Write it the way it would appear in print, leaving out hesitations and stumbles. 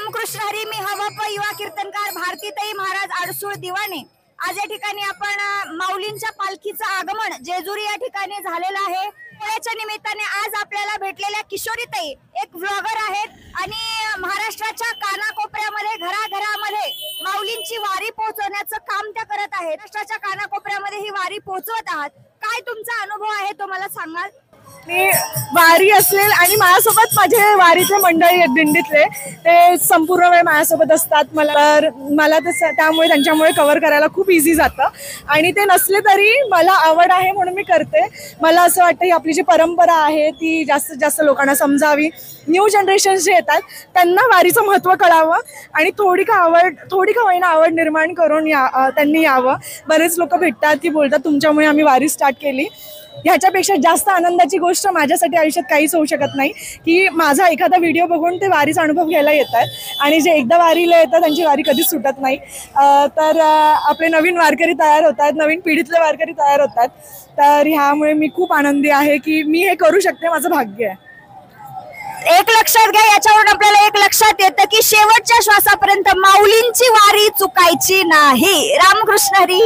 रामकृष्ण हरी. मी हवप युवा कीर्तनकार भारतीताई महाराज आडसूळ दिवाणे. आज या ठिकाणी आपण माऊलींच्या पालखीचं आगमन जेजुरी या ठिकाणी झालेलं आहे. त्याच्या निमित्ताने आज आपल्याला भेटलेल्या किशोरीताई एक व्लॉगर आहेत आणि महाराष्ट्राच्या कानाकोपऱ्यामध्ये घराघरामध्ये माऊलींची वारी पोहोचवण्याचं काम त्या करत आहेत. महाराष्ट्राच्या कानाकोपऱ्यामध्ये ही वारी पोहोचवत आहात. काय तुमचा अनुभव आहे तो मला सांगाल? मी वारी असेल आणि माझ्यासोबत माझे वारीचे मंडळी आहेत दिंडीतले, ते संपूर्ण वेळ माझ्यासोबत असतात. मला त्यामुळे त्यांच्यामुळे कव्हर करायला खूप इझी जातं. आणि ते नसले तरी मला आवड आहे म्हणून मी करते. मला असं वाटतं ही आपली जी परंपरा आहे ती जास्तीत जास्त लोकांना समजावी. न्यू जनरेशन जे येतात त्यांना वारीचं महत्त्व कळावं आणि थोडी का होईना आवड निर्माण करून त्यांनी यावं. बरेच लोक भेटतात की बोलतात तुमच्यामुळे आम्ही वारी स्टार्ट केली. ह्याच्यापेक्षा जास्त आनंदाची गोष्ट माझ्यासाठी आयुष्यात काहीच होऊ शकत नाही की माझा एखादा व्हिडिओ बघून ते वारीचा अनुभव घ्यायला येतात आणि जे एकदा वारीला येतात त्यांची वारी कधीच सुटत नाही. तर आपले नवीन वारकरी तयार होतात, नवीन पिढीतले वारकरी तयार होतात. तर ह्यामुळे मी खूप आनंदी आहे की मी हे करू शकते, माझं भाग्य आहे. एक लक्षात घ्या, याच्यावरून आपल्याला एक लक्षात येतं की शेवटच्या श्वासापर्यंत माऊलींची वारी चुकायची नाही. रामकृष्ण हरी.